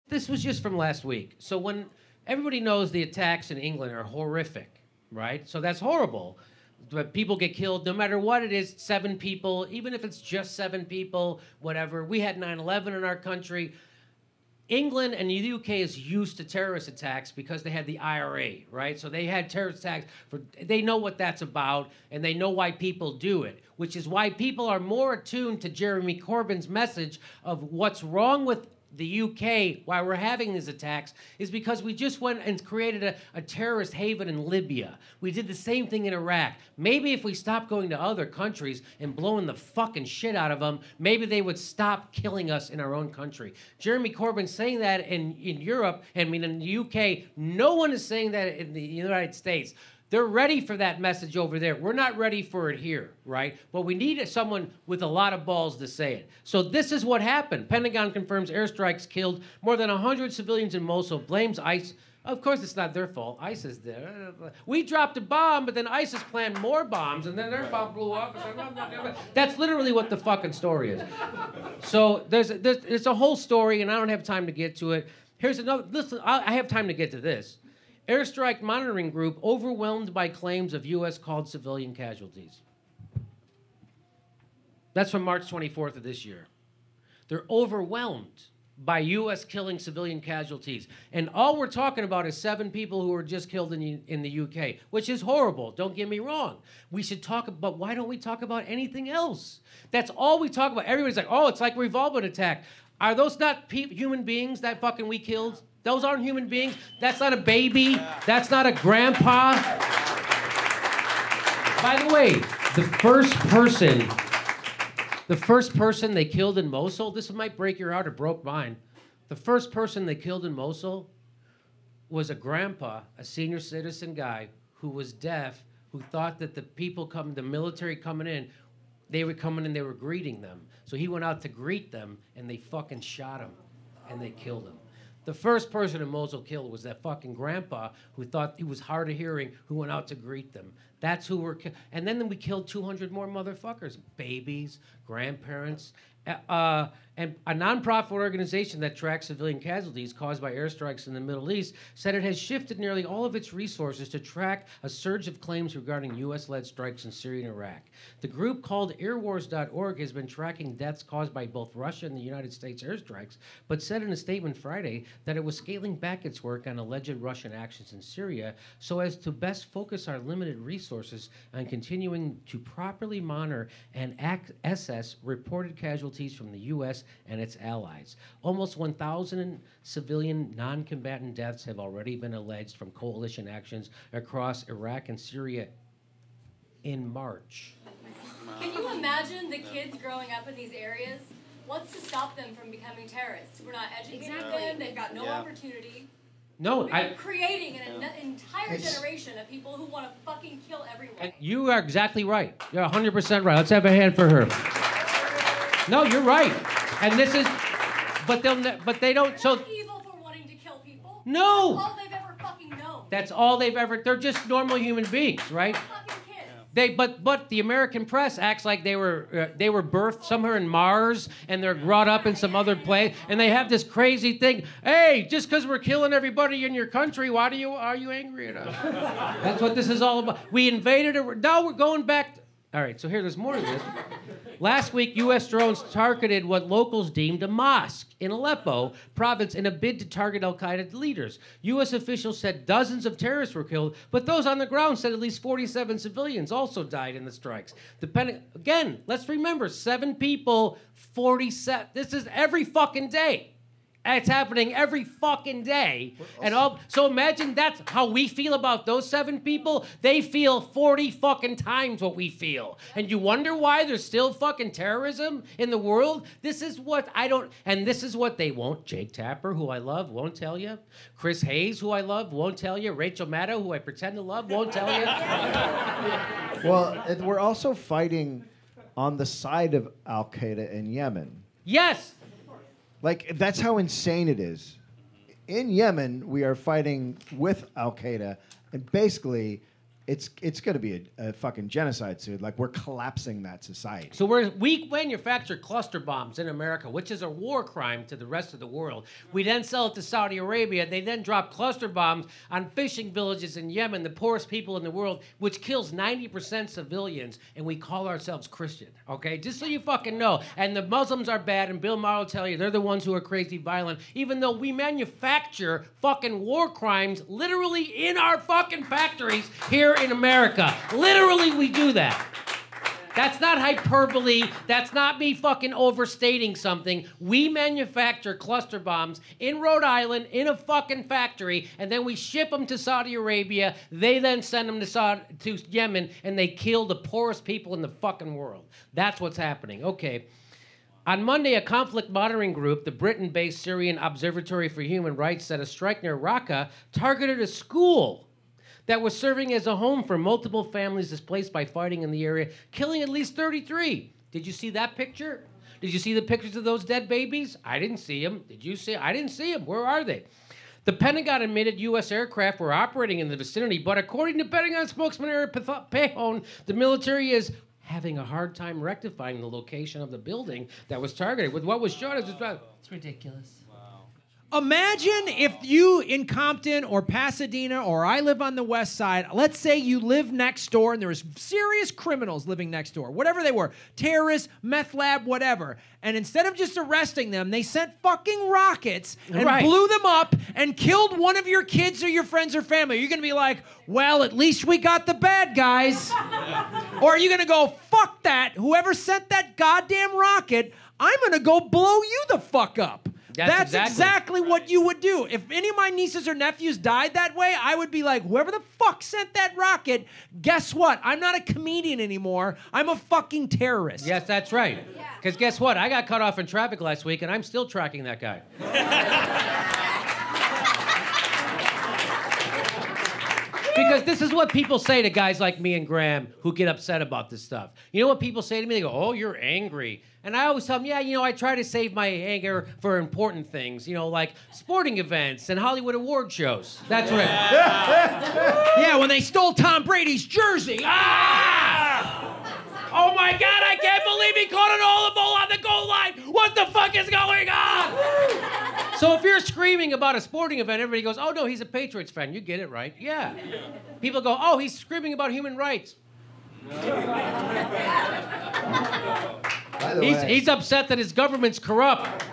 This was just from last week. So when everybody knows the attacks in England are horrific, right? So that's horrible. But people get killed no matter what it is, 7 people, even if it's just 7 people, whatever. We had 9/11 in our country. England and the UK is used to terrorist attacks because they had the IRA, right? So they had terrorist attacks. They know what that's about, and they know why people do it, which is why people are more attuned to Jeremy Corbyn's message of what's wrong with the UK, why we're having these attacks, is because we just went and created a terrorist haven in Libya. We did the same thing in Iraq. Maybe if we stopped going to other countries and blowing the fucking shit out of them, maybe they would stop killing us in our own country. Jeremy Corbyn saying that in Europe, I mean in the UK, no one is saying that in the United States. They're ready for that message over there. We're not ready for it here, right? But we need someone with a lot of balls to say it. So this is what happened. Pentagon confirms airstrikes killed more than 100 civilians in Mosul, blames ICE. Of course, it's not their fault. ISIS there. We dropped a bomb, but then ISIS planned more bombs, and then their bomb blew up. That's literally what the fucking story is. So there's a whole story, and I don't have time to get to it. Here's another. Listen, I have time to get to this. Airstrike monitoring group overwhelmed by claims of U.S. called civilian casualties. That's from March 24th of this year. They're overwhelmed by U.S. killing civilian casualties. And all we're talking about is 7 people who were just killed in the UK, which is horrible. Don't get me wrong. We should talk about, why don't we talk about anything else? That's all we talk about. Everybody's like, oh, it's like a revolving attack. Are those not human beings that fucking we killed? Those aren't human beings. That's not a baby. That's not a grandpa. By the way, the first person they killed in Mosul, this might break your heart, it broke mine. The first person they killed in Mosul was a grandpa, a senior citizen guy who was deaf, who thought that the military coming in, they were coming and they were greeting them. So he went out to greet them and they fucking shot him and they killed him. The first person in Mosul killed was that fucking grandpa who thought he was hard of hearing, who went out to greet them. That's who we're killing. And then we killed 200 more motherfuckers, babies, grandparents. And a nonprofit organization that tracks civilian casualties caused by airstrikes in the Middle East said it has shifted nearly all of its resources to track a surge of claims regarding U.S.-led strikes in Syria and Iraq. The group called airwars.org has been tracking deaths caused by both Russia and the United States airstrikes, but said in a statement Friday that it was scaling back its work on alleged Russian actions in Syria so as to best focus our limited resources on continuing to properly monitor and assess reported casualties from the U.S. and its allies. Almost 1,000 civilian non-combatant deaths have already been alleged from coalition actions across Iraq and Syria in March. Can you imagine the kids growing up in these areas? What's to stop them from becoming terrorists? We're not educating them. They've got no opportunity. No, We're creating an entire generation of people who want to fucking kill everyone. And you are exactly right. You're 100% right. Let's have a hand for her. No, you're right. And this is, but they don't. So they're not evil for wanting to kill people. No. That's all they've ever fucking known. That's all they've ever. They're just normal human beings, right? Fucking kids. But the American press acts like they were birthed somewhere in Mars and they're brought up in some other place, and they have this crazy thing. Hey, just because we're killing everybody in your country, why are you angry at us? That's what this is all about. We invaded it. Now we're going back. All right, so there's more to this. Last week, U.S. drones targeted what locals deemed a mosque in Aleppo province in a bid to target al-Qaeda leaders. U.S. officials said dozens of terrorists were killed, but those on the ground said at least 47 civilians also died in the strikes. Again, let's remember, 7 people, 47. This is every fucking day. It's happening every fucking day. So imagine that's how we feel about those 7 people. They feel 40 fucking times what we feel. And you wonder why there's still fucking terrorism in the world? This is what this is what they won't. Jake Tapper, who I love, won't tell you. Chris Hayes, who I love, won't tell you. Rachel Maddow, who I pretend to love, won't tell you. Well, we're also fighting on the side of Al-Qaeda in Yemen. Yes. Like, that's how insane it is. In Yemen, we are fighting with Al-Qaeda, and basically, it's going to be a fucking genocide soon. Like, we're collapsing that society. So we manufacture cluster bombs in America, which is a war crime to the rest of the world. We then sell it to Saudi Arabia. They then drop cluster bombs on fishing villages in Yemen, the poorest people in the world, which kills 90% civilians, and we call ourselves Christian, okay? Just so you fucking know. And the Muslims are bad, and Bill Maher will tell you they're the ones who are crazy violent, even though we manufacture fucking war crimes literally in our fucking factories here in America. Literally, we do that. That's not hyperbole. That's not me fucking overstating something. We manufacture cluster bombs in Rhode Island in a fucking factory, and then we ship them to Saudi Arabia. They then send them to Yemen, and they kill the poorest people in the fucking world. That's what's happening. Okay. On Monday, a conflict monitoring group, the Britain-based Syrian Observatory for Human Rights, said a strike near Raqqa targeted a school that was serving as a home for multiple families displaced by fighting in the area, killing at least 33. Did you see that picture? Did you see the pictures of those dead babies? I didn't see them. Did you see? I didn't see them. Where are they? The Pentagon admitted U.S. aircraft were operating in the vicinity, but according to Pentagon spokesman Eric Pahone, the military is having a hard time rectifying the location of the building that was targeted. With what was shown, it's ridiculous. Imagine if you in Compton or Pasadena, or I live on the west side, let's say you live next door and there's serious criminals living next door, whatever they were, terrorists, meth lab, whatever. And instead of just arresting them, they sent fucking rockets and blew them up and killed one of your kids or your friends or family. You're going to be like, well, at least we got the bad guys. Or are you going to go, fuck that, whoever sent that goddamn rocket, I'm going to go blow you the fuck up. That's exactly what you would do. If any of my nieces or nephews died that way, I would be like, whoever the fuck sent that rocket, guess what? I'm not a comedian anymore. I'm a fucking terrorist. Yes, that's right. Because guess what? I got cut off in traffic last week, and I'm still tracking that guy. Because this is what people say to guys like me and Graham who get upset about this stuff. You know what people say to me? They go, oh, you're angry. And I always tell them, yeah, you know, I try to save my anger for important things, you know, like sporting events and Hollywood award shows. That's right. Yeah, when they stole Tom Brady's jersey. Ah! Oh my God, I can't believe he caught an olive on the goal line. What the fuck is going on? So if you're screaming about a sporting event, everybody goes, oh no, he's a Patriots fan. You get it, right? Yeah. People go, oh, he's screaming about human rights. He's upset that his government's corrupt.